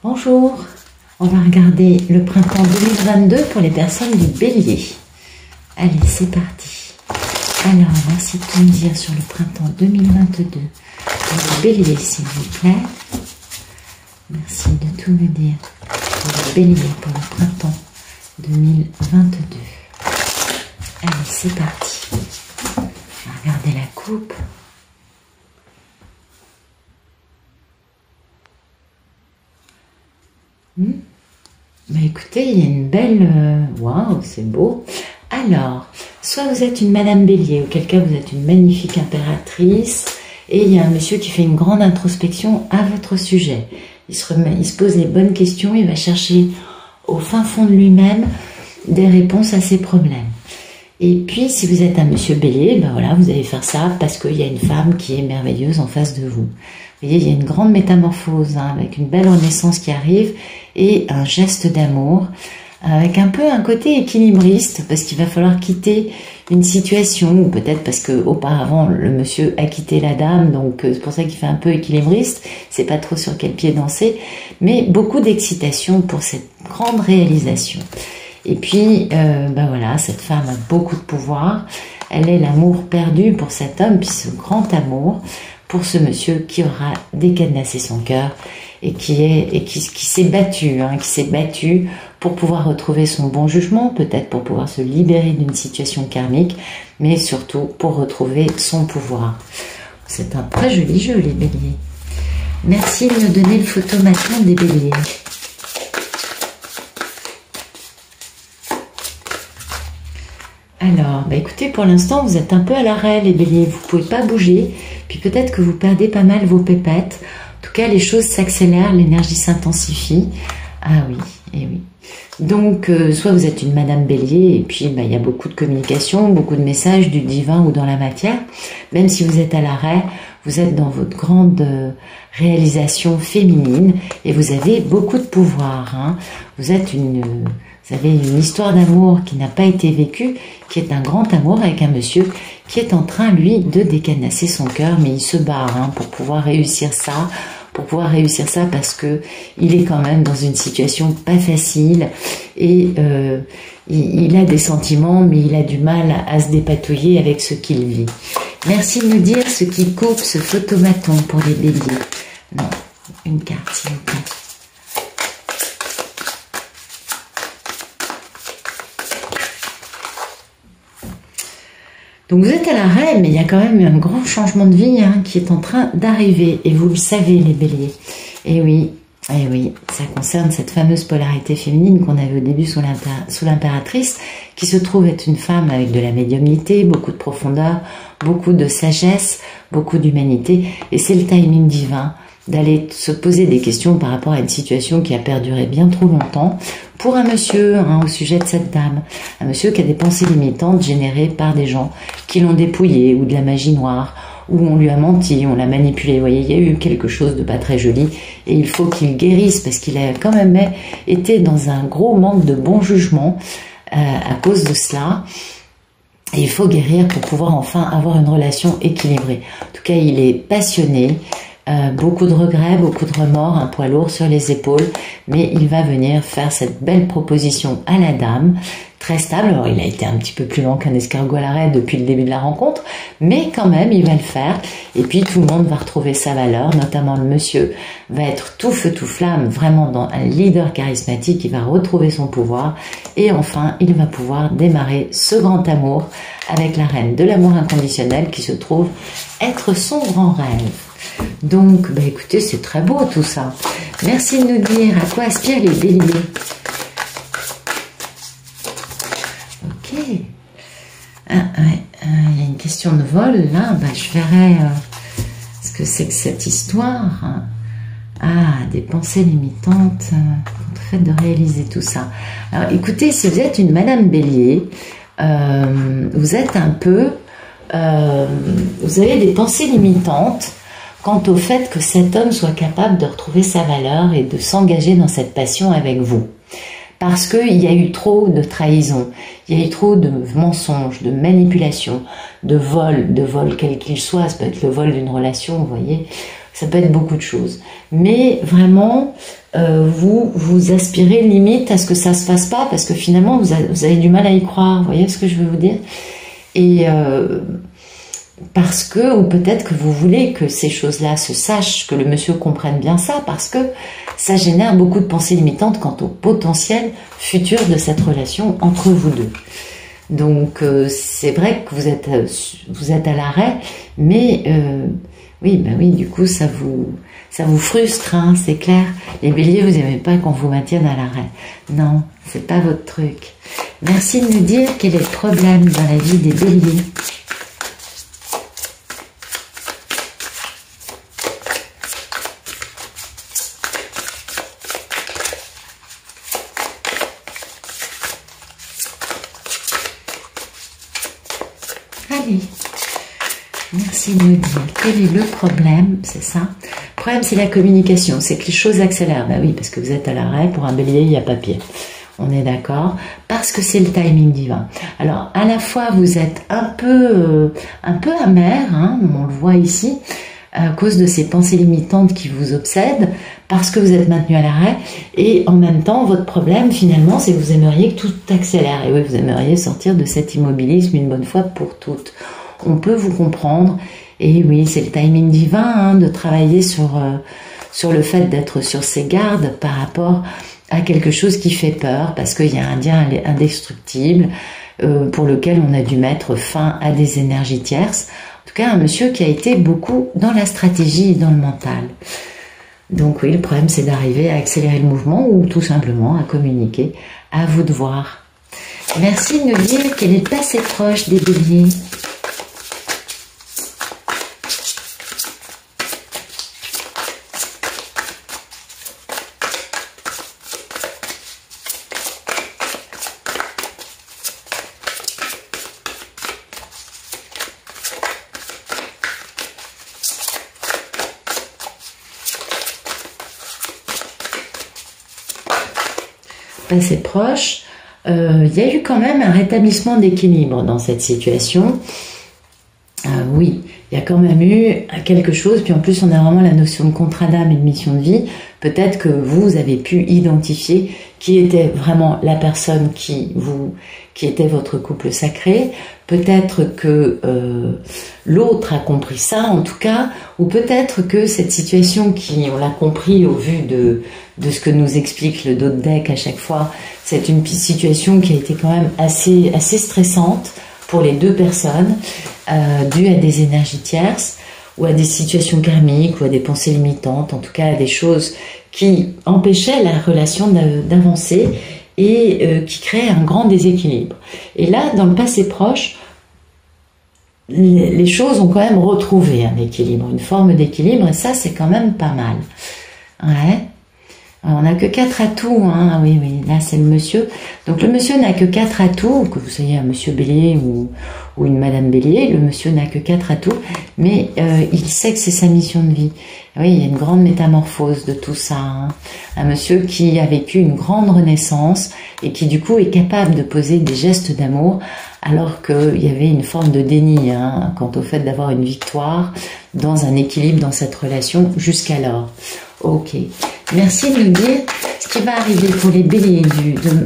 Bonjour, on va regarder le printemps 2022 pour les personnes du Bélier. Allez, c'est parti. Alors, merci de tout me dire sur le printemps 2022 pour les Béliers, s'il vous plaît. Merci de tout me dire pour les Béliers pour le printemps 2022. Allez, c'est parti. On va regarder la coupe. Bah écoutez, il y a une belle... Waouh, c'est beau. Alors, soit vous êtes une Madame Bélier, auquel cas vous êtes une magnifique impératrice, et il y a un monsieur qui fait une grande introspection à votre sujet. Il se pose les bonnes questions, il va chercher au fin fond de lui-même des réponses à ses problèmes. Et puis, si vous êtes un monsieur Bélier, ben voilà, vous allez faire ça parce qu'il y a une femme qui est merveilleuse en face de vous. Vous voyez, il y a une grande métamorphose, hein, avec une belle renaissance qui arrive et un geste d'amour, avec un peu un côté équilibriste, parce qu'il va falloir quitter une situation, ou peut-être parce que auparavant le monsieur a quitté la dame, donc c'est pour ça qu'il fait un peu équilibriste, c'est pas trop sur quel pied danser, mais beaucoup d'excitation pour cette grande réalisation. Et puis, ben voilà, cette femme a beaucoup de pouvoir, elle est l'amour perdu pour cet homme, puis ce grand amour pour ce monsieur qui aura décadenassé son cœur et qui s'est battu, hein, qui s'est battu pour pouvoir retrouver son bon jugement, peut-être pour pouvoir se libérer d'une situation karmique, mais surtout pour retrouver son pouvoir. C'est un très joli jeu, les béliers. Merci de me donner le photomaton des béliers. Alors, bah écoutez, pour l'instant, vous êtes un peu à l'arrêt, les béliers. Vous ne pouvez pas bouger. Puis peut-être que vous perdez pas mal vos pépettes. En tout cas, les choses s'accélèrent, l'énergie s'intensifie. Ah oui, et oui. Donc, soit vous êtes une Madame Bélier, et puis bah, il y a beaucoup de communication, beaucoup de messages du divin ou dans la matière. Même si vous êtes à l'arrêt, vous êtes dans votre grande réalisation féminine et vous avez beaucoup de pouvoir. Hein. Vous avez une histoire d'amour qui n'a pas été vécue, qui est un grand amour avec un monsieur qui est en train, lui, de décanasser son cœur, mais il se bat hein, pour pouvoir réussir ça, parce que il est quand même dans une situation pas facile et il a des sentiments, mais il a du mal à se dépatouiller avec ce qu'il vit. Merci de nous dire ce qui coupe ce photomaton pour les béliers. Non, une carte, s'il vous plaît. Donc vous êtes à l'arrêt, mais il y a quand même un grand changement de vie hein, qui est en train d'arriver. Et vous le savez, les béliers. Et oui, ça concerne cette fameuse polarité féminine qu'on avait au début sous l'impératrice, qui se trouve être une femme avec de la médiumnité, beaucoup de profondeur, beaucoup de sagesse, beaucoup d'humanité. Et c'est le timing divin d'aller se poser des questions par rapport à une situation qui a perduré bien trop longtemps pour un monsieur hein, au sujet de cette dame. Un monsieur qui a des pensées limitantes générées par des gens qui l'ont dépouillé ou de la magie noire, où on lui a menti, on l'a manipulé. Vous voyez, il y a eu quelque chose de pas très joli et il faut qu'il guérisse parce qu'il a quand même été dans un gros manque de bon jugement à cause de cela. Et il faut guérir pour pouvoir enfin avoir une relation équilibrée. En tout cas, il est passionné. Beaucoup de regrets, beaucoup de remords, un poids lourd sur les épaules, mais il va venir faire cette belle proposition à la dame, très stable. Alors il a été un petit peu plus lent qu'un escargot à l'arrêt depuis le début de la rencontre, mais quand même il va le faire, et puis tout le monde va retrouver sa valeur, notamment le monsieur va être tout feu tout flamme, vraiment dans un leader charismatique, il va retrouver son pouvoir, et enfin il va pouvoir démarrer ce grand amour avec la reine de l'amour inconditionnel qui se trouve être son grand rêve. Donc, bah écoutez, c'est très beau tout ça. Merci de nous dire à quoi aspirent les béliers. Ok. Il y a une question de vol, là. Bah, je verrai ce que c'est que cette histoire. Ah, des pensées limitantes contre le fait de réaliser tout ça. Alors, écoutez, si vous êtes une Madame Bélier, vous êtes un peu... vous avez des pensées limitantes quant au fait que cet homme soit capable de retrouver sa valeur et de s'engager dans cette passion avec vous. Parce qu'il y a eu trop de trahison, il y a eu trop de mensonges, de manipulations, de vol quel qu'il soit. Ça peut être le vol d'une relation, vous voyez, ça peut être beaucoup de choses. Mais vraiment, vous aspirez limite à ce que ça se fasse pas, parce que finalement vous avez du mal à y croire, vous voyez ce que je veux vous dire? Et parce que, ou peut-être que vous voulez que ces choses-là se sachent, que le monsieur comprenne bien ça, parce que ça génère beaucoup de pensées limitantes quant au potentiel futur de cette relation entre vous deux. Donc c'est vrai que vous êtes à l'arrêt, mais oui, ben oui, du coup ça vous frustre, hein, c'est clair. Les béliers, vous n'aimez pas qu'on vous maintienne à l'arrêt. Non, c'est pas votre truc. Merci de nous dire quel est le problème dans la vie des béliers. Allez, merci de nous dire quel est le problème, c'est ça. Le problème, c'est la communication, c'est que les choses accélèrent. Ben oui, parce que vous êtes à l'arrêt, pour un bélier, il y a papier. On est d'accord, parce que c'est le timing divin. Alors, à la fois, vous êtes un peu amer, hein, on le voit ici, à cause de ces pensées limitantes qui vous obsèdent, parce que vous êtes maintenu à l'arrêt, et en même temps, votre problème, finalement, c'est que vous aimeriez que tout accélère. Et oui, vous aimeriez sortir de cet immobilisme une bonne fois pour toutes. On peut vous comprendre, et oui, c'est le timing divin, hein, de travailler sur le fait d'être sur ses gardes par rapport à quelque chose qui fait peur, parce qu'il y a un lien indestructible pour lequel on a dû mettre fin à des énergies tierces. En tout cas, un monsieur qui a été beaucoup dans la stratégie et dans le mental. Donc oui, le problème, c'est d'arriver à accélérer le mouvement ou tout simplement à communiquer. À vous de voir. Merci de nous dire quel est le passé proche des béliers. Passé proche, il y a eu quand même un rétablissement d'équilibre dans cette situation. Oui, il y a quand même eu quelque chose, puis en plus on a vraiment la notion de contrat d'âme et de mission de vie. Peut-être que vous avez pu identifier qui était vraiment la personne qui était votre couple sacré. Peut-être que l'autre a compris ça en tout cas, ou peut-être que cette situation on l'a compris au vu de ce que nous explique le dos de deck à chaque fois, c'est une situation qui a été quand même assez stressante pour les deux personnes, due à des énergies tierces, ou à des situations karmiques, ou à des pensées limitantes, en tout cas à des choses qui empêchaient la relation d'avancer et qui créaient un grand déséquilibre. Et là, dans le passé proche, les choses ont quand même retrouvé un équilibre, une forme d'équilibre, et ça, c'est quand même pas mal. Ouais. Alors, on n'a que 4 atouts, hein. Oui, là c'est le monsieur. Donc le monsieur n'a que 4 atouts, que vous soyez un monsieur bélier ou une madame bélier, le monsieur n'a que 4 atouts, mais il sait que c'est sa mission de vie. Oui, il y a une grande métamorphose de tout ça, hein. Un monsieur qui a vécu une grande renaissance et qui du coup est capable de poser des gestes d'amour, alors qu'il y avait une forme de déni, hein, quant au fait d'avoir une victoire dans un équilibre dans cette relation jusqu'alors. Ok, merci de nous dire ce qui va arriver pour les béliers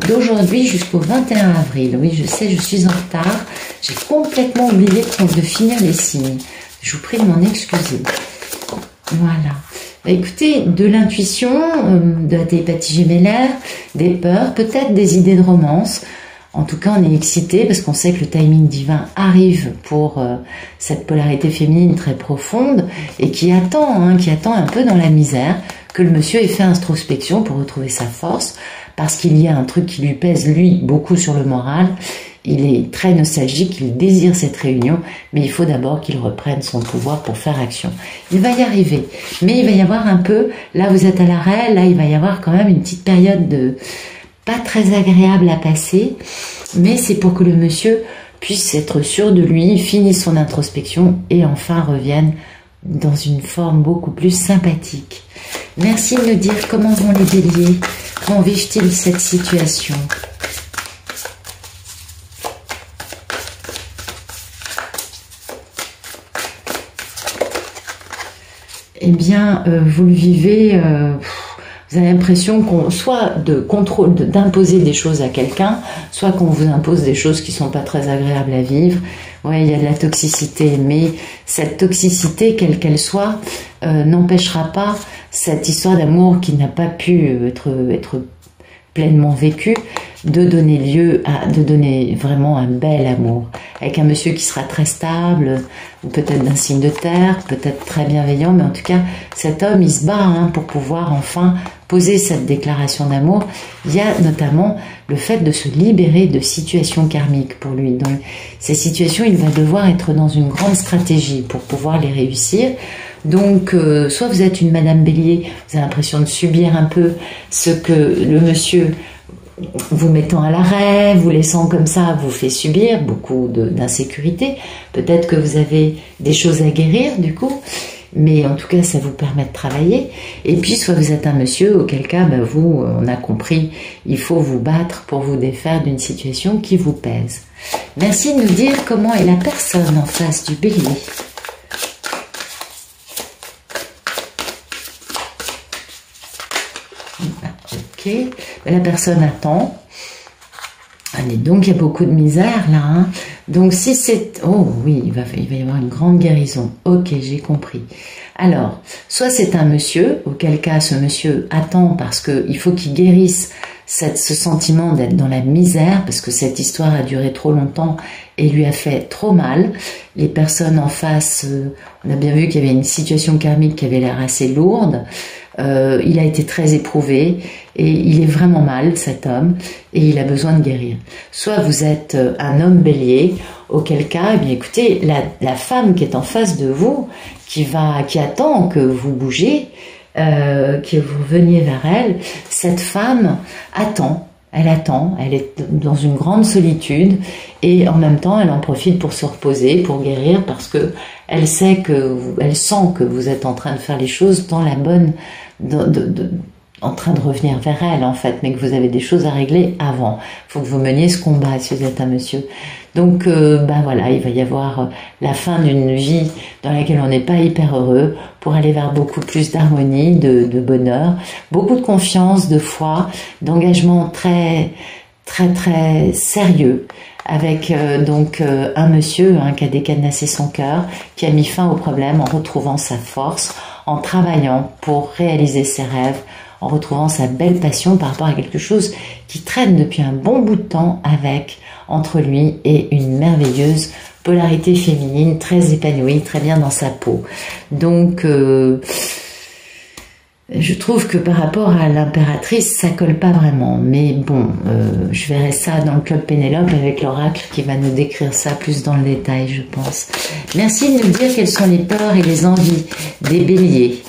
d'aujourd'hui jusqu'au 21 avril. Oui, je sais, je suis en retard. J'ai complètement oublié de finir les signes. Je vous prie de m'en excuser. Voilà. Bah, écoutez, de l'intuition, de la télépathie gémellaire, des peurs, peut-être des idées de romance. En tout cas, on est excité parce qu'on sait que le timing divin arrive pour cette polarité féminine très profonde et qui attend un peu dans la misère que le monsieur ait fait introspection pour retrouver sa force, parce qu'il y a un truc qui lui pèse, lui, beaucoup sur le moral. Il est très nostalgique, il désire cette réunion, mais il faut d'abord qu'il reprenne son pouvoir pour faire action. Il va y arriver, mais il va y avoir un peu, là vous êtes à l'arrêt, là il va y avoir quand même une petite période de pas très agréable à passer, mais c'est pour que le monsieur puisse être sûr de lui, finisse son introspection et enfin revienne dans une forme beaucoup plus sympathique. Merci de nous dire comment vont les béliers, comment vivent-ils cette situation. Eh bien, vous le vivez, vous Vous avez l'impression qu'on soit de contrôle, d'imposer des choses à quelqu'un, soit qu'on vous impose des choses qui sont pas très agréables à vivre. Ouais, il y a de la toxicité, mais cette toxicité, quelle qu'elle soit, n'empêchera pas cette histoire d'amour qui n'a pas pu être pleinement vécue, de donner lieu à, de donner vraiment un bel amour, avec un monsieur qui sera très stable, peut-être d'un signe de terre, peut-être très bienveillant, mais en tout cas, cet homme, il se bat hein, pour pouvoir enfin poser cette déclaration d'amour. Il y a notamment le fait de se libérer de situations karmiques pour lui. Donc, ces situations, il va devoir être dans une grande stratégie pour pouvoir les réussir. Donc, soit vous êtes une Madame Bélier, vous avez l'impression de subir un peu ce que le monsieur, vous mettant à l'arrêt, vous laissant comme ça, vous fait subir beaucoup d'insécurité. Peut-être que vous avez des choses à guérir du coup, mais en tout cas ça vous permet de travailler. Et puis soit vous êtes un monsieur, auquel cas vous, on a compris, il faut vous battre pour vous défaire d'une situation qui vous pèse. Merci de nous dire comment est la personne en face du Bélier. Ok, la personne attend. Allez, donc il y a beaucoup de misère là. Hein. Donc si c'est... Oh oui, il va y avoir une grande guérison. Ok, j'ai compris. Alors, soit c'est un monsieur, auquel cas ce monsieur attend parce qu'il faut qu'il guérisse ce sentiment d'être dans la misère, parce que cette histoire a duré trop longtemps et lui a fait trop mal. Les personnes en face, on a bien vu qu'il y avait une situation karmique qui avait l'air assez lourde. Il a été très éprouvé et il est vraiment mal cet homme et il a besoin de guérir. Soit vous êtes un homme bélier, auquel cas, eh bien écoutez, la femme qui est en face de vous, qui attend que vous bougiez, que vous reveniez vers elle, cette femme attend, elle est dans une grande solitude et en même temps elle en profite pour se reposer, pour guérir, parce que elle sent que vous êtes en train de faire les choses dans la bonne, en train de revenir vers elle en fait, mais que vous avez des choses à régler avant. Il faut que vous meniez ce combat si vous êtes un monsieur. Donc voilà, il va y avoir la fin d'une vie dans laquelle on n'est pas hyper heureux pour aller vers beaucoup plus d'harmonie, de bonheur, beaucoup de confiance, de foi, d'engagement très très très sérieux avec un monsieur qui a décadenassé son cœur, qui a mis fin au problème en retrouvant sa force, en travaillant pour réaliser ses rêves, en retrouvant sa belle passion par rapport à quelque chose qui traîne depuis un bon bout de temps entre lui et une merveilleuse polarité féminine, très épanouie, très bien dans sa peau. Donc, je trouve que par rapport à l'impératrice, ça colle pas vraiment. Mais bon, je verrai ça dans le club Pénélope avec l'oracle qui va nous décrire ça plus dans le détail, je pense. Merci de nous dire quelles sont les peurs et les envies des béliers.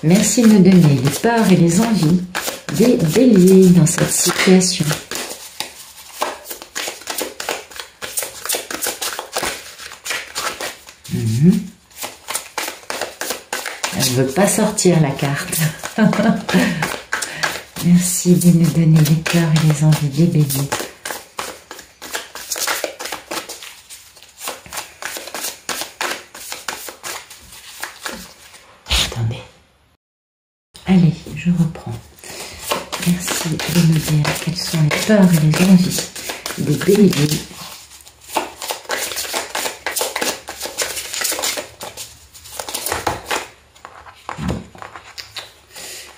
Merci de nous donner les peurs et les envies des béliers dans cette situation. Elle ne veut pas sortir la carte. Merci de nous donner les peurs et les envies des béliers. Allez, je reprends. Merci de me dire quelles sont les peurs et les envies des béliers.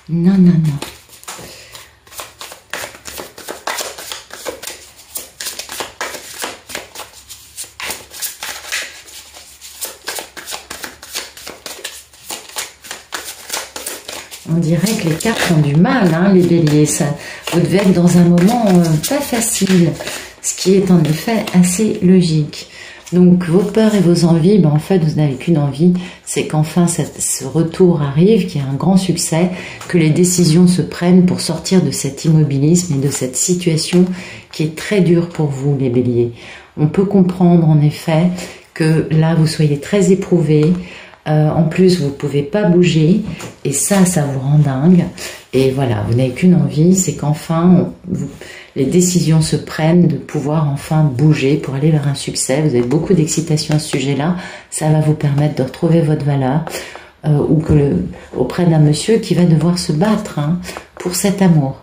Non, non, non. On dirait que les cartes ont du mal, hein, les béliers. Ça, vous devez être dans un moment pas facile, ce qui est en effet assez logique. Donc vos peurs et vos envies, en fait vous n'avez qu'une envie, c'est qu'enfin ce retour arrive, qu'il y ait un grand succès, que les décisions se prennent pour sortir de cet immobilisme et de cette situation qui est très dure pour vous les béliers. On peut comprendre en effet que là vous soyez très éprouvés, En plus, vous ne pouvez pas bouger. Et ça vous rend dingue. Et voilà, vous n'avez qu'une envie, c'est qu'enfin, les décisions se prennent de pouvoir enfin bouger pour aller vers un succès. Vous avez beaucoup d'excitation à ce sujet-là. Ça va vous permettre de retrouver votre valeur. Auprès d'un monsieur qui va devoir se battre pour cet amour.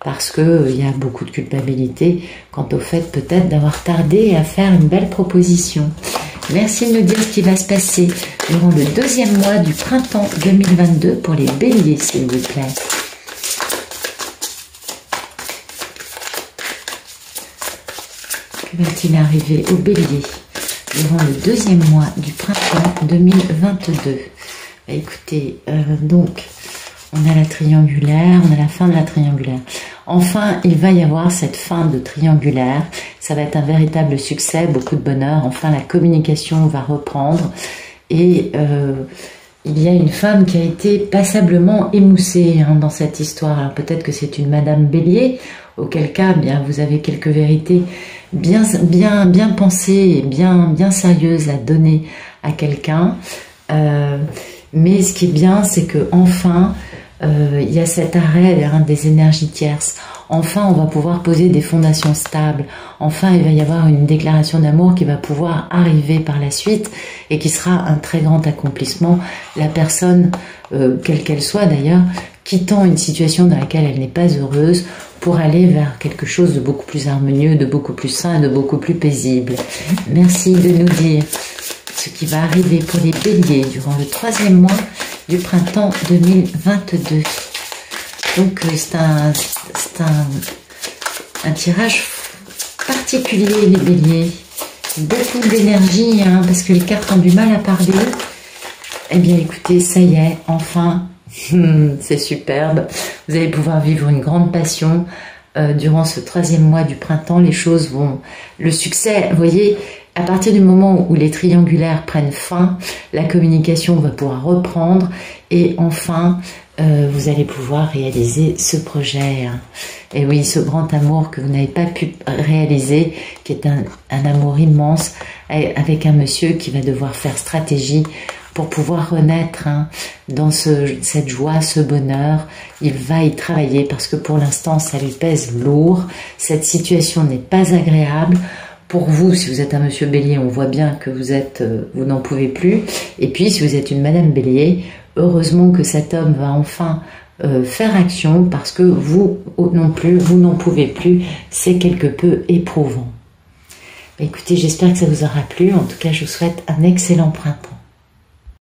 Parce qu'il y a beaucoup de culpabilité quant au fait peut-être d'avoir tardé à faire une belle proposition. Merci de nous dire ce qui va se passer durant le deuxième mois du printemps 2022 pour les béliers, s'il vous plaît. Que va-t-il arriver aux béliers durant le deuxième mois du printemps 2022? Écoutez, donc, on a la triangulaire, on a la fin de la triangulaire. Enfin, il va y avoir cette fin de triangulaire. Ça va être un véritable succès, beaucoup de bonheur. Enfin, la communication va reprendre. Et il y a une femme qui a été passablement émoussée dans cette histoire. Alors peut-être que c'est une Madame Bélier, auquel cas, bien, vous avez quelques vérités bien pensées et bien sérieuses à donner à quelqu'un. Mais ce qui est bien, c'est que enfin, il y a cet arrêt des énergies tierces. Enfin, on va pouvoir poser des fondations stables. Enfin, il va y avoir une déclaration d'amour qui va pouvoir arriver par la suite et qui sera un très grand accomplissement. La personne, quelle qu'elle soit d'ailleurs, quittant une situation dans laquelle elle n'est pas heureuse pour aller vers quelque chose de beaucoup plus harmonieux, de beaucoup plus sain, de beaucoup plus paisible. Merci de nous dire ce qui va arriver pour les béliers durant le troisième mois du printemps 2022. Donc c'est un tirage particulier, les béliers. Beaucoup d'énergie, parce que les cartes ont du mal à parler. Eh bien écoutez, ça y est, enfin, c'est superbe. Vous allez pouvoir vivre une grande passion. Durant ce troisième mois du printemps, les choses vont... Le succès, vous voyez, à partir du moment où les triangulaires prennent fin, la communication va pouvoir reprendre et enfin, vous allez pouvoir réaliser ce projet. Et oui, ce grand amour que vous n'avez pas pu réaliser, qui est un amour immense, avec un monsieur qui va devoir faire stratégie pour pouvoir renaître dans cette joie, ce bonheur. Il va y travailler parce que pour l'instant, ça lui pèse lourd. Cette situation n'est pas agréable. Pour vous, si vous êtes un monsieur Bélier, on voit bien que vous n'en pouvez plus. Et puis, si vous êtes une Madame Bélier, heureusement que cet homme va enfin faire action parce que vous non plus, vous n'en pouvez plus. C'est quelque peu éprouvant. Écoutez, j'espère que ça vous aura plu. En tout cas, je vous souhaite un excellent printemps.